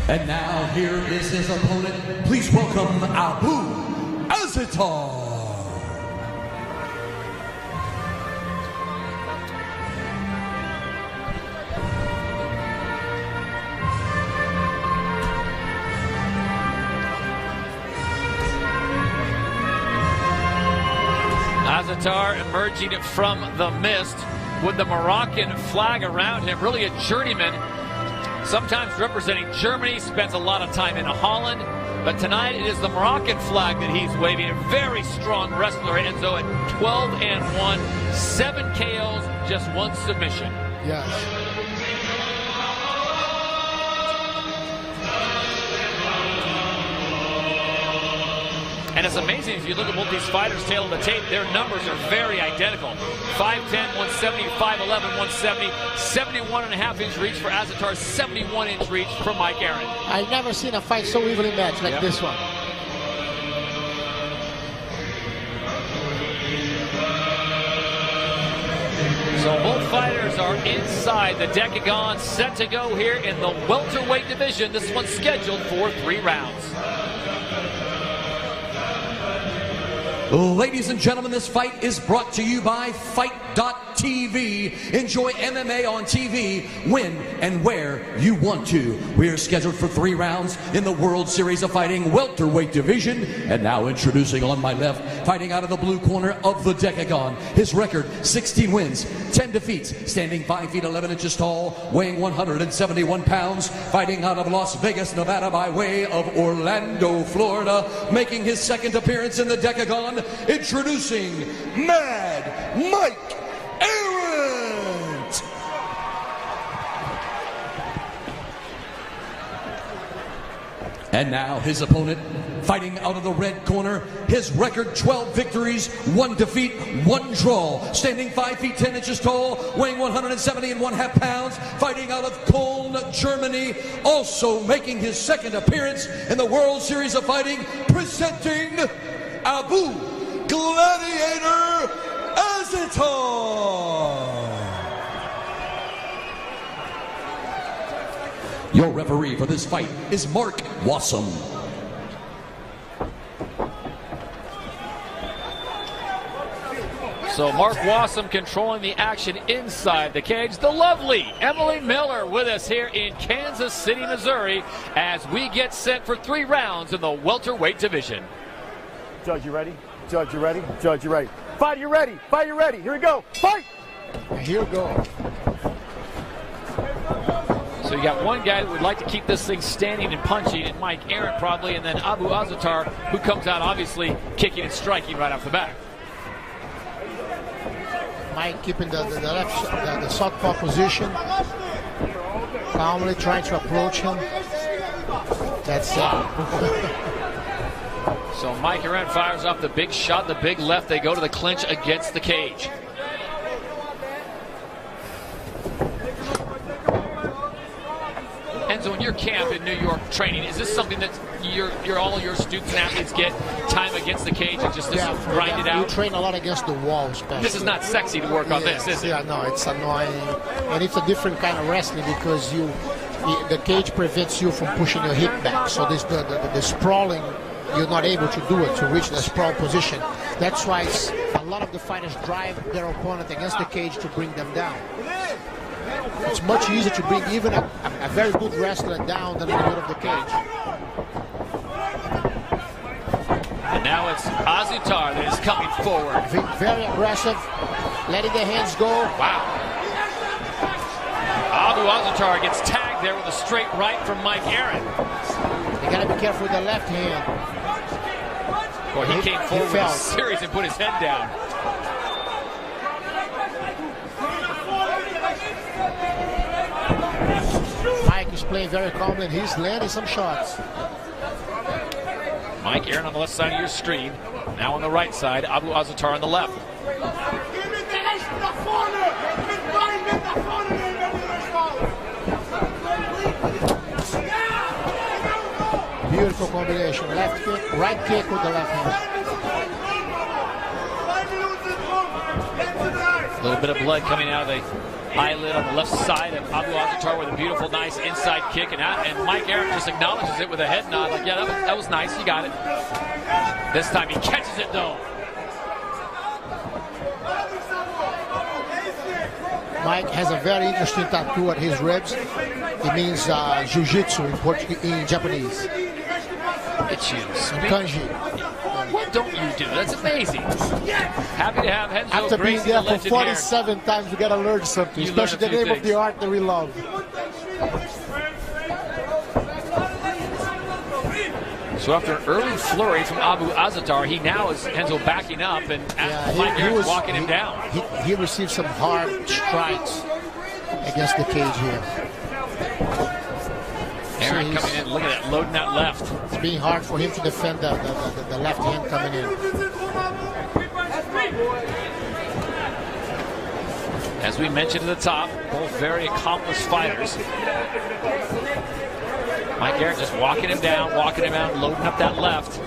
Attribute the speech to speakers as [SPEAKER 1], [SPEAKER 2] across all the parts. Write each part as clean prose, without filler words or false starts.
[SPEAKER 1] And now here is his opponent. Please welcome Abu Azaitar.
[SPEAKER 2] Azaitar emerging from the mist with the Moroccan flag around him, really a journeyman, sometimes representing Germany, spends a lot of time in Holland, but tonight it is the Moroccan flag that he's waving. A very strong wrestler, Enzo, at 12-1, 7 KOs, just 1 submission.
[SPEAKER 3] Yes.
[SPEAKER 2] And it's amazing if you look at both these fighters' tail of the tape, their numbers are very identical. 5'10", 170, 5'11", 170, 71.5-inch reach for Azaitar, 71-inch reach from Mike Arrant.
[SPEAKER 3] I've never seen a fight so evenly matched like this one.
[SPEAKER 2] So both fighters are inside the decagon, set to go here in the welterweight division. This one's scheduled for 3 rounds.
[SPEAKER 1] Ladies and gentlemen, this fight is brought to you by Fight.tv. Enjoy MMA on TV when and where you want to. We are scheduled for 3 rounds in the World Series of Fighting welterweight division. And now introducing on my left, fighting out of the blue corner of the decagon. His record, 16 wins, 10 defeats, standing 5 feet 11 inches tall, weighing 171 pounds, fighting out of Las Vegas, Nevada by way of Orlando, Florida, making his 2nd appearance in the decagon. Introducing Mad Mike Arrant. And now his opponent, fighting out of the red corner, his record 12 victories, 1 defeat, 1 draw, standing 5 feet 10 inches tall, weighing 170.5 pounds, fighting out of Cologne, Germany, also making his 2nd appearance in the World Series of Fighting, presenting Abu Gladiator Azaitar. Your referee for this fight is Mark Wassam.
[SPEAKER 2] So Mark Wassam controlling the action inside the cage. The lovely Emily Miller with us here in Kansas City, Missouri, as we get set for 3 rounds in the welterweight division.
[SPEAKER 4] Judge, you ready? Judge, you ready? Judge, you ready? Fight, you ready? Fight, you ready? Here we go. Fight!
[SPEAKER 3] Here we go.
[SPEAKER 2] So you got one guy that would like to keep this thing standing and punching, and Mike Arrant probably, and then Abu Azaitar, who comes out obviously kicking and striking right off the bat.
[SPEAKER 3] Mike keeping the left, the southpaw position, calmly trying to approach him. That's it.
[SPEAKER 2] So Mike Arrant fires off the big shot, the big left. They go to the clinch against the cage. Enzo, in your camp in New York training, is this something that all your students and athletes get time against the cage and just grind it out?
[SPEAKER 3] You train a lot against the wall, especially.
[SPEAKER 2] This is not sexy to work on this, is it?
[SPEAKER 3] Yeah, no, it's annoying. And it's a different kind of wrestling because the cage prevents you from pushing your hip back. So this the sprawling, you're not able to do it, to reach the sprawl position. That's why a lot of the fighters drive their opponent against the cage to bring them down. It's much easier to bring even a very good wrestler down than in the middle of the cage.
[SPEAKER 2] And now it's Azaitar that is coming forward.
[SPEAKER 3] Very aggressive, letting the hands go.
[SPEAKER 2] Wow. Abu Azaitar gets tagged there with a straight right from Mike Arrant.
[SPEAKER 3] You gotta be careful with the left hand.
[SPEAKER 2] Boy, he came forward with a series and put his head down.
[SPEAKER 3] Mike is playing very calmly and he's landing some shots.
[SPEAKER 2] Mike Arrant on the left side of your screen. Now on the right side, Abu Azaitar on the left.
[SPEAKER 3] Beautiful combination. Left kick, right kick with the left hand.
[SPEAKER 2] A little bit of blood coming out of the eyelid on the left side of Abu Azaitar with a beautiful, nice inside kick. And Mike Arrant just acknowledges it with a head nod. Like, yeah, that was nice. You got it. This time he catches it, though.
[SPEAKER 3] Mike has a very interesting tattoo at his ribs. It means jiu-jitsu in Japanese.
[SPEAKER 2] It's you.
[SPEAKER 3] Kanji.
[SPEAKER 2] What don't you do? That's amazing. Happy to have Renzo
[SPEAKER 3] After being
[SPEAKER 2] Gracie,
[SPEAKER 3] there
[SPEAKER 2] the
[SPEAKER 3] for
[SPEAKER 2] legend
[SPEAKER 3] 47 times, you gotta learn something,
[SPEAKER 2] You learn
[SPEAKER 3] especially
[SPEAKER 2] a
[SPEAKER 3] the
[SPEAKER 2] few
[SPEAKER 3] name of the art that we love.
[SPEAKER 2] So after an early flurry from Abu Azaitar, he now is Renzo backing up, and Mike Arrant walking him down.
[SPEAKER 3] He received some hard strikes against the cage here.
[SPEAKER 2] Arrant coming in, look at that, loading that left.
[SPEAKER 3] It's being hard for him to defend the left hand coming in.
[SPEAKER 2] As we mentioned at the top, both very accomplished fighters. Mike Arrant just walking him down, walking him out, loading up that left.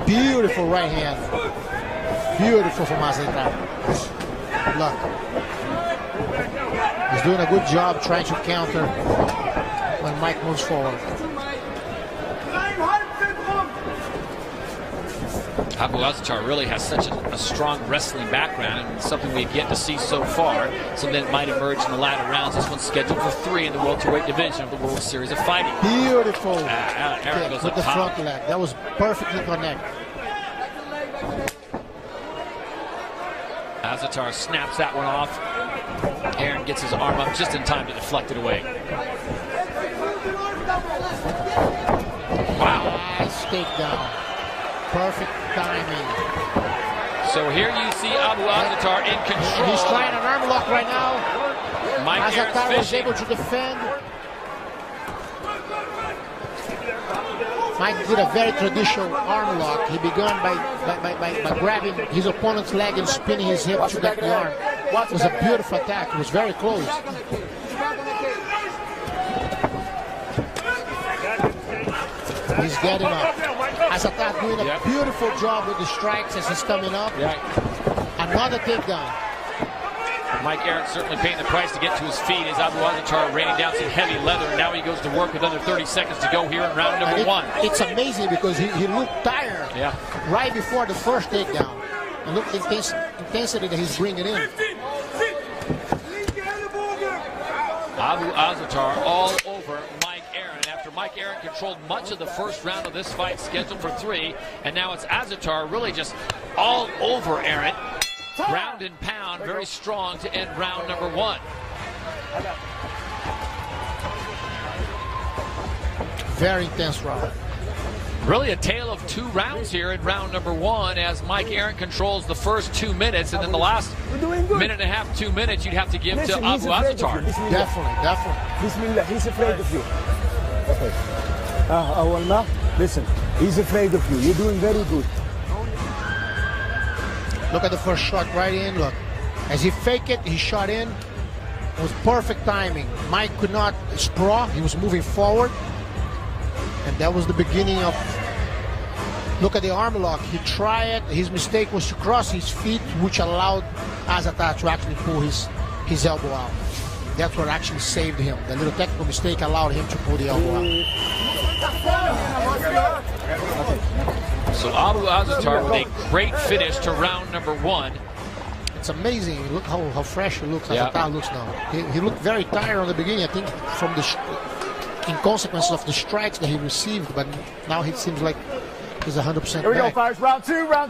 [SPEAKER 3] Beautiful right hand. Beautiful from Azaitar. Look. He's doing a good job trying to counter when Mike moves forward.
[SPEAKER 2] Abu Azaitar really has such a strong wrestling background, and something we've yet to see so far. Something that might emerge in the latter rounds. This one's scheduled for 3 in the welterweight division of the World Series of Fighting.
[SPEAKER 3] Beautiful
[SPEAKER 2] Arrant goes
[SPEAKER 3] with the
[SPEAKER 2] top.
[SPEAKER 3] front leg. That was perfectly connected.
[SPEAKER 2] Azaitar snaps that one off. Arrant gets his arm up just in time to deflect it away. Wow.
[SPEAKER 3] Nice takedown. Perfect timing.
[SPEAKER 2] So here you see Abu Azaitar in control.
[SPEAKER 3] He's trying an arm lock right now.
[SPEAKER 2] Mike
[SPEAKER 3] Azaitar was
[SPEAKER 2] fishing.
[SPEAKER 3] able to defend. Mike did a very traditional arm lock. He began by grabbing his opponent's leg and spinning his hip to get the arm. It was a beautiful attack. It was very close. He's getting up. Azaitar doing a beautiful job with the strikes as he's coming up. Another takedown.
[SPEAKER 2] Mike Arrant certainly paying the price to get to his feet as Abu Azaitar raining down some heavy leather. Now he goes to work with under 30 seconds to go here in round number 1.
[SPEAKER 3] It's amazing because he looked tired right before the first takedown. And look at the intensity that he's bringing in.
[SPEAKER 2] Abu Azaitar all over Mike Arrant. After Mike Arrant controlled much of the first round of this fight, scheduled for 3, and now it's Azaitar really just all over Arrant. Ground and pound, very strong to end round number 1.
[SPEAKER 3] Very intense round.
[SPEAKER 2] Really a tale of 2 rounds here in round number 1 as Mike Arrant controls the first 2 minutes, and then the last minute and a half, 2 minutes you'd have to give to Abu Azaitar.
[SPEAKER 3] Definitely.
[SPEAKER 4] Bismillah, he's afraid of you. Okay. Listen, he's afraid of you. You're doing very good.
[SPEAKER 3] Look at the first shot right in. Look, as he faked it, he shot in. It was perfect timing. Mike could not sprawl. He was moving forward. And that was the beginning of... Look at the arm lock. He tried it. His mistake was to cross his feet, which allowed Azaitar to actually pull his elbow out. That's what actually saved him. The little technical mistake allowed him to pull the elbow out.
[SPEAKER 2] So Abu Azaitar with a great finish to round number 1.
[SPEAKER 3] It's amazing. Look how fresh he looks. Azaitar looks now. He looked very tired on the beginning, I think, from in consequence of the strikes that he received, but now he seems like he's 100%
[SPEAKER 4] Here we go,
[SPEAKER 3] back.
[SPEAKER 4] fighters. Round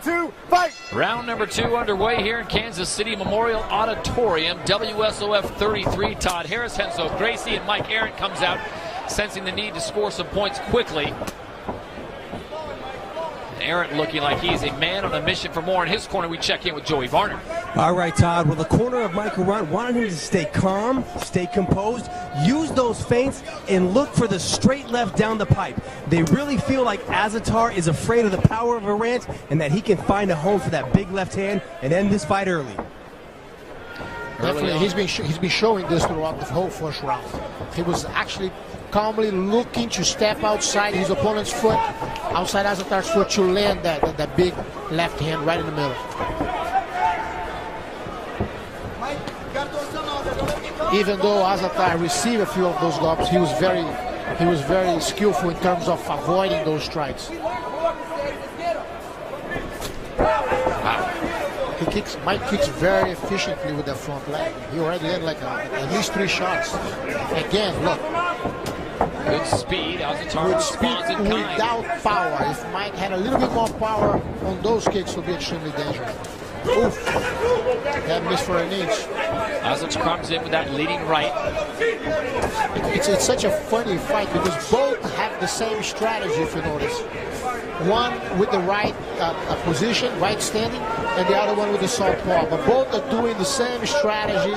[SPEAKER 4] 2, fight!
[SPEAKER 2] Round number 2 underway here in Kansas City Memorial Auditorium. WSOF 33, Todd Harris, Renzo Gracie, and Mike Arrant comes out, sensing the need to score some points quickly. Arrant looking like he's a man on a mission for more. In his corner, we check in with Joey Varner.
[SPEAKER 5] All right, Todd. Well, the corner of Mike Arrant wanted him to stay calm, stay composed, use those feints, and look for the straight left down the pipe. They really feel like Azaitar is afraid of the power of Arrant and that he can find a home for that big left hand and end this fight early.
[SPEAKER 3] Definitely, he's been showing this throughout the whole first round. He was actually calmly looking to step outside his opponent's foot, outside Azaitar's foot, to land that big left hand right in the middle. even though Azaitar received a few of those lobs, he was very skillful in terms of avoiding those strikes. Mike kicks very efficiently with the front leg. He already had like at least 3 shots. Again, look.
[SPEAKER 2] Good speed. Azaitar responds in kind.
[SPEAKER 3] Without power. If Mike had a little bit more power on those kicks, it would be extremely dangerous. Oof. That missed for an inch.
[SPEAKER 2] Azaitar comes in with that leading right.
[SPEAKER 3] It's such a funny fight because both have the same strategy, if you notice. One with the right position, right standing, and the other one with the southpaw. But both are doing the same strategy.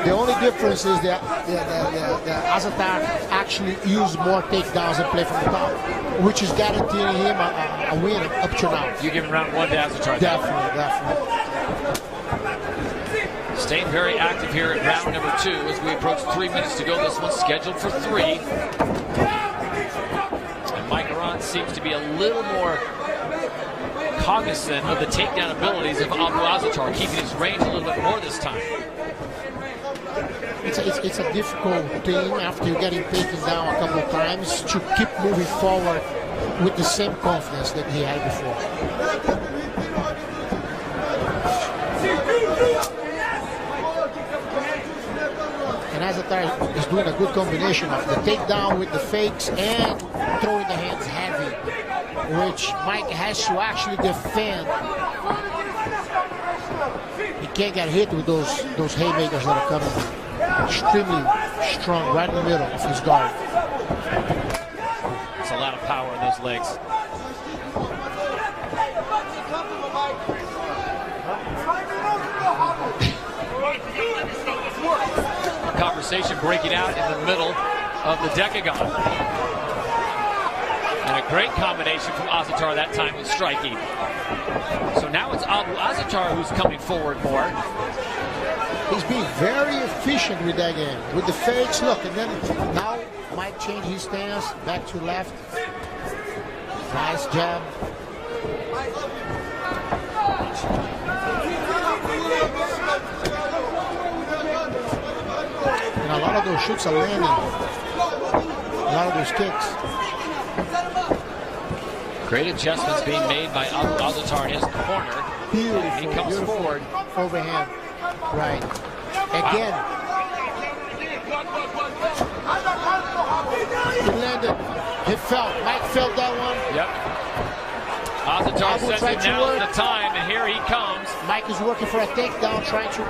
[SPEAKER 3] The only difference is that Azaitar actually used more takedowns and play from the top, which is guaranteeing him a win up to now.
[SPEAKER 2] You give round 1 to Azaitar.
[SPEAKER 3] Definitely.
[SPEAKER 2] Staying very active here at round number 2 as we approach 3 minutes to go. This one's scheduled for 3. And Mike Arrant seems to be a little more cognizant of the takedown abilities of Abu Azaitar, keeping his range a little bit more this time.
[SPEAKER 3] It's a difficult thing after you're getting taken down a couple of times to keep moving forward with the same confidence that he had before. And Azaitar is doing a good combination of the takedown with the fakes and throwing the hands heavy, which Mike has to actually defend. He can't get hit with those haymakers that are coming. Extremely strong right in the middle of his guard.
[SPEAKER 2] It's a lot of power in those legs. Conversation breaking out in the middle of the decagon. And a great combination from Azaitar that time with striking. So now it's Abu Azaitar who's coming forward more.
[SPEAKER 3] He's being very efficient with that game. With the fakes, look, and then now Mike changed his stance, back to left. Nice jab. And a lot of those shoots are landing. A lot of those kicks.
[SPEAKER 2] Great adjustments being made by Abu Azaitar in his corner.
[SPEAKER 3] Beautiful,
[SPEAKER 2] he comes forward.
[SPEAKER 3] Overhand. Right. Again. He landed. He felt. Mike felt that one.
[SPEAKER 2] Yep. Azaitar says it now is the time, and here he comes.
[SPEAKER 3] Mike is working for a takedown, trying to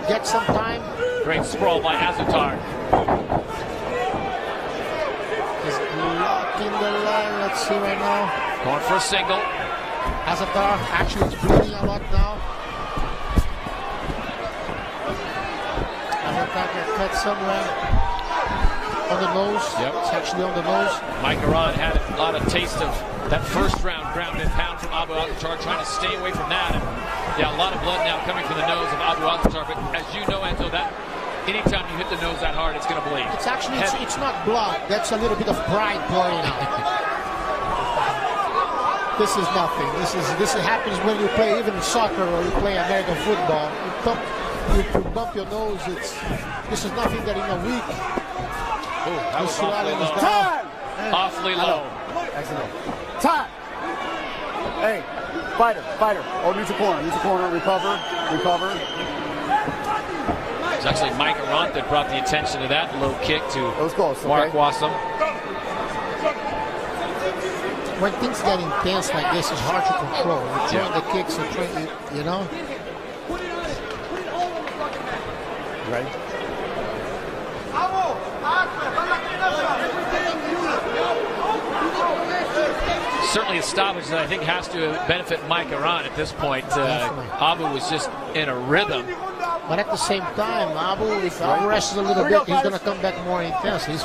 [SPEAKER 3] get some time.
[SPEAKER 2] Great sprawl by Azaitar.
[SPEAKER 3] He's locking the leg. Let's see right now.
[SPEAKER 2] Going for a single.
[SPEAKER 3] Azaitar actually is bleeding a lot now. Azaitar got cut somewhere on the nose.
[SPEAKER 2] Yep.
[SPEAKER 3] It's actually on the nose.
[SPEAKER 2] Mike Arrant had a lot of taste of that first round ground and pound from Abu Azaitar, trying to stay away from that. And yeah, a lot of blood now coming from the nose of Abu Azaitar. But as you know, Enzo, that anytime you hit the nose that hard, it's going to bleed.
[SPEAKER 3] It's actually, it's not blood. That's a little bit of pride pouring out. This is nothing. This happens when you play even soccer or you play American football. You bump your nose. This is nothing that in a week.
[SPEAKER 2] Oh, that was awfully low.
[SPEAKER 4] Time!
[SPEAKER 2] Awfully low.
[SPEAKER 4] Excellent. Time! Hey, fighter. Oh, neutral corner, recover.
[SPEAKER 2] It's actually Mike Arrant that brought the attention to that low kick to Mark Wassam.
[SPEAKER 3] When things get intense like this, it's hard to control. You're throwing the kicks and trying, you know?
[SPEAKER 4] Ready?
[SPEAKER 2] Certainly a stoppage that I think has to benefit Mike Arrant at this point. Abu was just in a rhythm.
[SPEAKER 3] But at the same time, if Abu rests a little bit, he's going to come back more intense. He's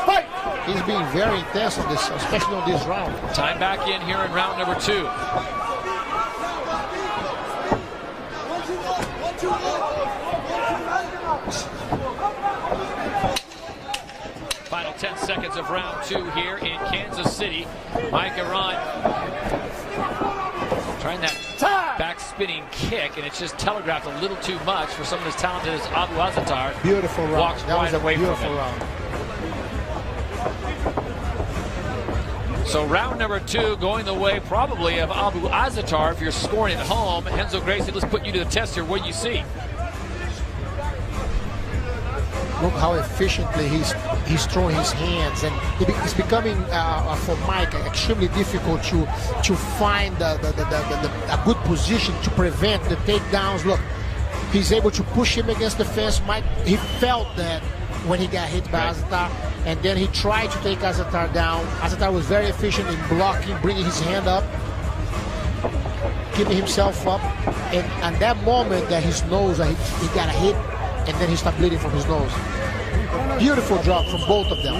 [SPEAKER 3] being very intense on this, especially on this round.
[SPEAKER 2] Time back in here in round number 2. Final 10 seconds of round 2 here in Kansas City. Mike Arrant trying that back spinning kick, and it's just telegraphed a little too much for someone as talented as Abu Azaitar.
[SPEAKER 3] Beautiful round.
[SPEAKER 2] Walks right away from it.
[SPEAKER 3] Round.
[SPEAKER 2] So round number 2 going the way probably of Abu Azaitar if you're scoring at home. Renzo Gracie, let's put you to the test here. What do you see?
[SPEAKER 3] Look how efficiently he's throwing his hands, and it's becoming for Mike extremely difficult to find a good position to prevent the takedowns. Look, he's able to push him against the fence. Mike, he felt that when he got hit by Azaitar, and then he tried to take Azaitar down. Azaitar was very efficient in blocking, bringing his hand up, keeping himself up, and at that moment that his nose, he got a hit, and then he stopped bleeding from his nose. Beautiful job from both of them.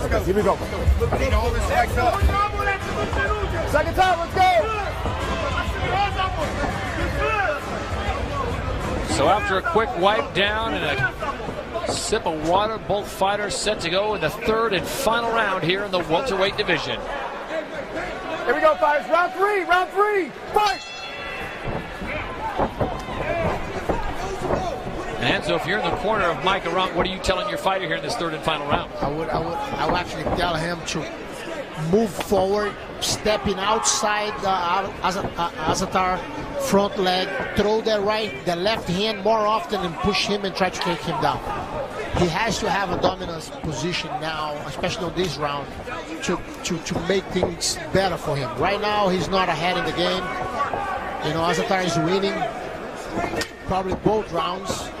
[SPEAKER 4] Okay, here we go. Second time, let's go.
[SPEAKER 2] So after a quick wipe down and a sip of water, both fighters set to go in the 3rd and final round here in the welterweight division.
[SPEAKER 4] Here we go, fighters. Round 3, fight!
[SPEAKER 2] And so if you're in the corner of Mike Arrant, what are you telling your fighter here in this 3rd and final round?
[SPEAKER 3] I would actually tell him to move forward, stepping outside Azaitar front leg, throw the left hand more often and push him and try to take him down. He has to have a dominant position now, especially on this round, to make things better for him. Right now, he's not ahead in the game. You know, Azaitar is winning probably both rounds.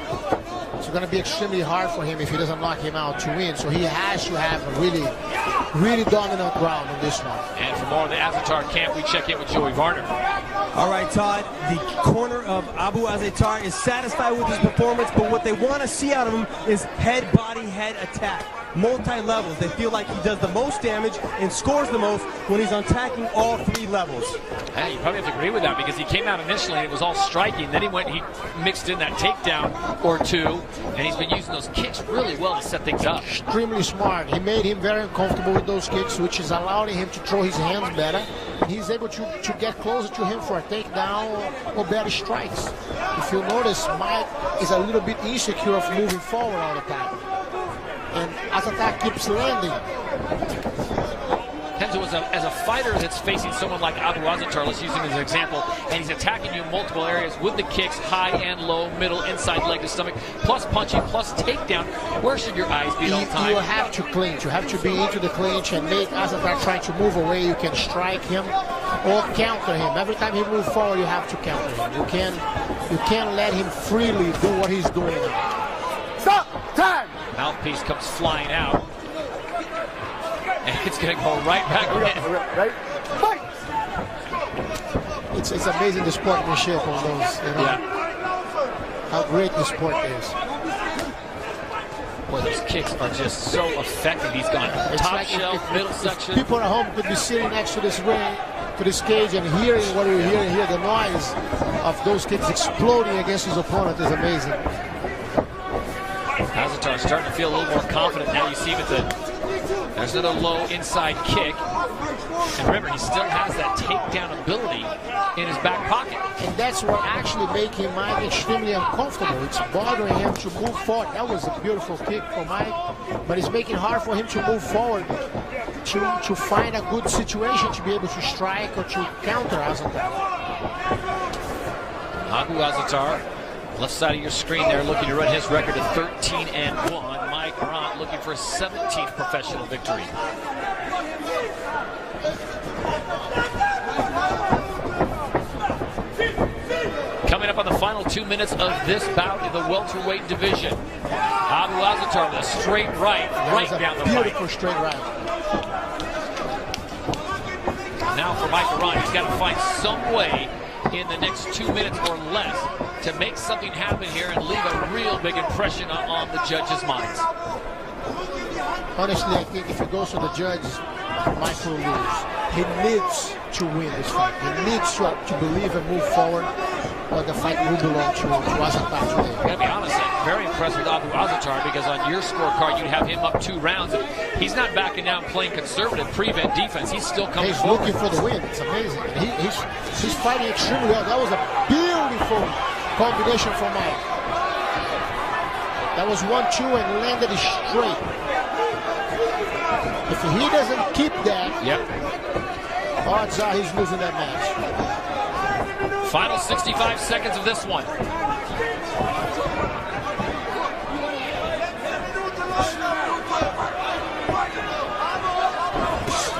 [SPEAKER 3] It's going to be extremely hard for him if he doesn't knock him out to win. So he has to have a really, really dominant round in this one.
[SPEAKER 2] And for more of the Azaitar camp, we check in with Joey Varner.
[SPEAKER 5] All right, Todd, the corner of Abu Azaitar is satisfied with his performance, but what they want to see out of him is head, body, head attack. Multi-levels. They feel like he does the most damage and scores the most when he's attacking all 3 levels.
[SPEAKER 2] Hey, you probably have to agree with that because he came out initially and it was all striking. Then he mixed in that takedown or 2, and he's been using those kicks really well to set things up.
[SPEAKER 3] Extremely smart. He made him very uncomfortable with those kicks, which is allowing him to throw his hands better. He's able to get closer to him for a takedown or better strikes. If you notice, Mike is a little bit insecure of moving forward all the time. And Azaitar keeps landing.
[SPEAKER 2] Renzo, as a fighter that's facing someone like Abu Azaitar, let's use him as an example, and he's attacking you in multiple areas with the kicks, high and low, middle, inside leg to stomach, plus punching, plus takedown. Where should your eyes be at all time?
[SPEAKER 3] You have to clinch. You have to be into the clinch and make Azaitar try to move away. You can strike him or counter him. Every time he moves forward, you have to counter him. You can't let him freely do what he's doing now.
[SPEAKER 4] Stop! Time!
[SPEAKER 2] Mouthpiece comes flying out. And it's going to go right back in.
[SPEAKER 4] Right? Fight!
[SPEAKER 3] It's amazing the sportsmanship on those. You know?
[SPEAKER 2] Yeah.
[SPEAKER 3] How great the sport is.
[SPEAKER 2] Boy, those kicks are just so effective. He's gone top shelf, middle section.
[SPEAKER 3] People at home could be sitting next to this ring, to this cage, and hearing what we're hearing here. The noise of those kicks exploding against his opponent is amazing.
[SPEAKER 2] Azaitar starting to feel a little more confident now. You see with there's another low inside kick. And remember, he still has that takedown ability in his back pocket.
[SPEAKER 3] And that's what actually making Mike extremely uncomfortable. It's bothering him to move forward. That was a beautiful kick for Mike, but it's making it hard for him to move forward, to find a good situation to be able to strike or to counter Azaitar.
[SPEAKER 2] Abu Azaitar, left side of your screen there, looking to run his record to 13-1. Mike Arrant looking for a 17th professional victory. Coming up on the final 2 minutes of this bout in the welterweight division. Abu Azaitar with a straight right down the pipe.
[SPEAKER 3] Beautiful straight right.
[SPEAKER 2] Now for Mike Arrant, he's got to find some way in the next 2 minutes or less to make something happen here and leave a real big impression on the judges' minds.
[SPEAKER 3] Honestly, I think if it goes to the judges, Mike will lose. He needs to win this fight. He needs to believe and move forward. but the fight will belong to Azaitar today.
[SPEAKER 2] I'm going to be honest, I'm very impressed with Abu Azaitar because on your scorecard you'd have him up 2 rounds. And he's not backing down playing conservative prevent defense. He's still coming forward.
[SPEAKER 3] Looking for the win. It's amazing. He's fighting extremely well. That was a beautiful combination for Mike. That was 1-2 and landed it straight. If he doesn't keep that, odds are he's losing that match.
[SPEAKER 2] Final 65 seconds of this one.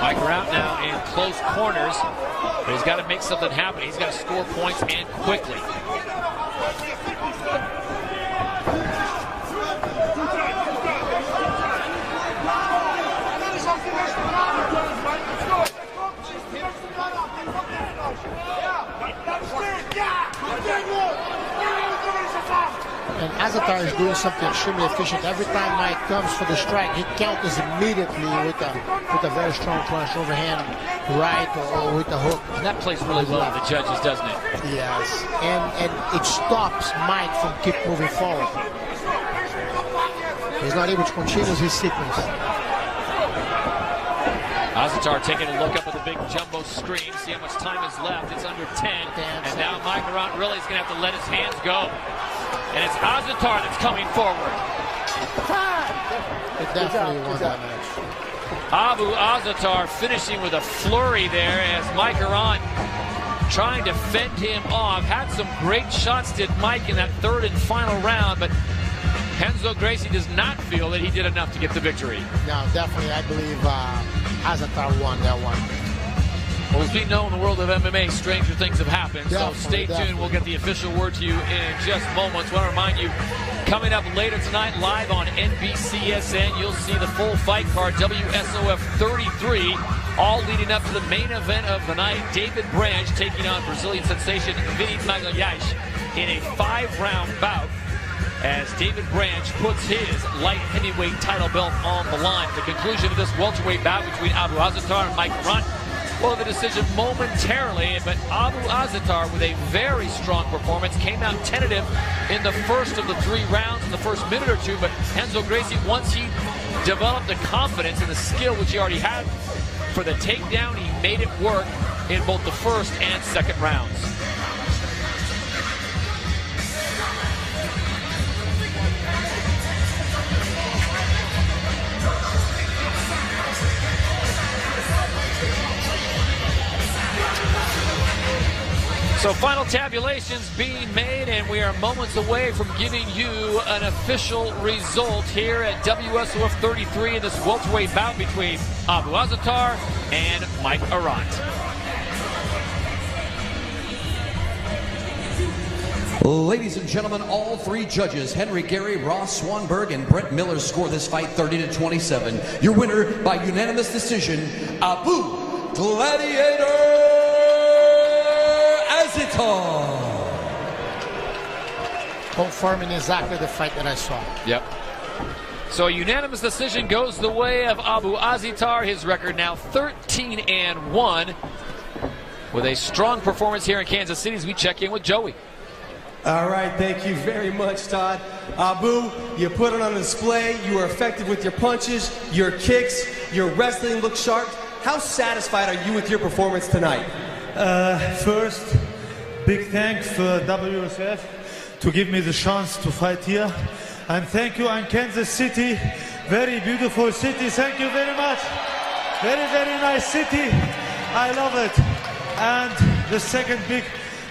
[SPEAKER 2] Mike Arrant now in close corners, but he's got to make something happen. He's got to score points and quickly.
[SPEAKER 3] And Azaitar is doing something extremely efficient. Every time Mike comes for the strike, he counters immediately with a very strong punch, overhand right or with a hook.
[SPEAKER 2] And that plays really well with the judges, doesn't it?
[SPEAKER 3] Yes, and it stops Mike from keep moving forward. He's not able to continue his sequence.
[SPEAKER 2] Azaitar taking a look up at the big jumbo screen, see how much time is left. It's under 10, and now Mike Arrant really is going to have to let his hands go. And it's Azaitar that's coming forward.
[SPEAKER 3] It definitely won that match.
[SPEAKER 2] Abu Azaitar finishing with a flurry there as Mike Arrant trying to fend him off. Had some great shots, did Mike, in that third and final round, but Renzo Gracie does not feel that he did enough to get the victory.
[SPEAKER 3] No, definitely, I believe Azaitar won that one.
[SPEAKER 2] Well, as we know in the world of MMA, stranger things have happened.
[SPEAKER 3] Definitely,
[SPEAKER 2] so stay tuned. We'll get the official word to you in just moments. I want to remind you, coming up later tonight, live on NBCSN, you'll see the full fight card, WSOF 33, all leading up to the main event of the night. David Branch taking on Brazilian sensation Vinny Magalhães in a 5-round bout, as David Branch puts his light heavyweight title belt on the line. The conclusion of this welterweight bout between Abu Azaitar and Mike Arrant. Well, the decision momentarily, but Abu Azaitar with a very strong performance, came out tentative in the first of the 3 rounds in the first minute or two, but Renzo Gracie, once he developed the confidence and the skill which he already had for the takedown, he made it work in both the first and second rounds. So final tabulations being made, and we are moments away from giving you an official result here at WSOF 33 in this welterweight bout between Abu Azaitar and Mike Arrant.
[SPEAKER 1] Ladies and gentlemen, all 3 judges, Henry Gary, Ross Swanberg, and Brett Miller, score this fight 30-27. Your winner by unanimous decision, Abu Gladiator Azaitar.
[SPEAKER 3] Confirming exactly the fight that I saw.
[SPEAKER 2] Yep. So a unanimous decision goes the way of Abu Azaitar. His record now 13-1 with a strong performance here in Kansas City as we check in with Joey.
[SPEAKER 5] All right, thank you very much, Todd. Abu, you put it on display. You were effective with your punches, your kicks, your wrestling looked sharp. How satisfied are you with your performance tonight?
[SPEAKER 6] First, big thanks for WSF to give me the chance to fight here. And thank you, and Kansas City, very beautiful city. Thank you very much. Very, very nice city. I love it. And the second big,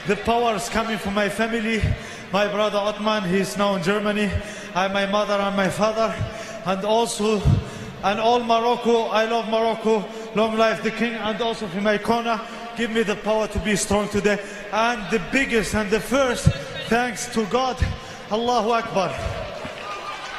[SPEAKER 6] the power is coming from my family. My brother Otman, he's now in Germany. And my mother and my father. And also, and all Morocco, I love Morocco. Long life the king. And also from my corner, give me the power to be strong today. And the biggest and the first, thanks to God. Allahu Akbar.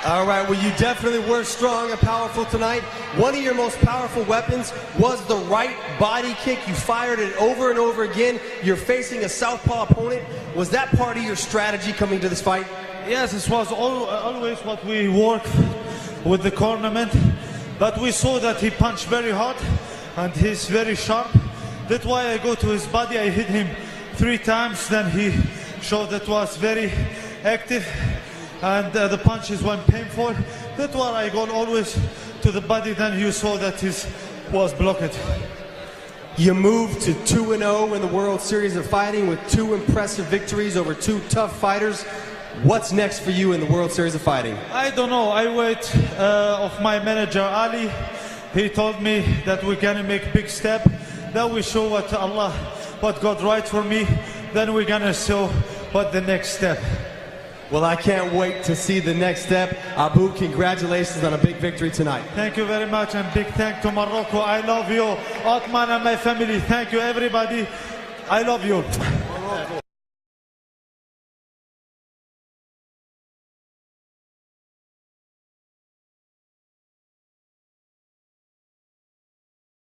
[SPEAKER 5] All right, well, you definitely were strong and powerful tonight. One of your most powerful weapons was the right body kick. You fired it over and over again. You're facing a southpaw opponent. Was that part of your strategy coming to this fight?
[SPEAKER 6] Yes, this was always what we worked with the tournament. But we saw that he punched very hard and he's very sharp. That's why I go to his body. I hit him 3 times. Then he show that was very active, and the punches went painful. That's why I go always to the body. Then you saw that his was blocked.
[SPEAKER 5] You moved to 2-0 in the World Series of Fighting with 2 impressive victories over 2 tough fighters. What's next for you in the World Series of Fighting?
[SPEAKER 6] I don't know. I wait of my manager Ali. He told me that we're gonna make big step. Then we show what Allah, what God writes for me. Then we're gonna show what the next step.
[SPEAKER 5] Well, I can't wait to see the next step. Abu, congratulations on a big victory tonight.
[SPEAKER 6] Thank you very much, and big thank to Morocco. I love you, Otman and my family. Thank you, everybody. I love you.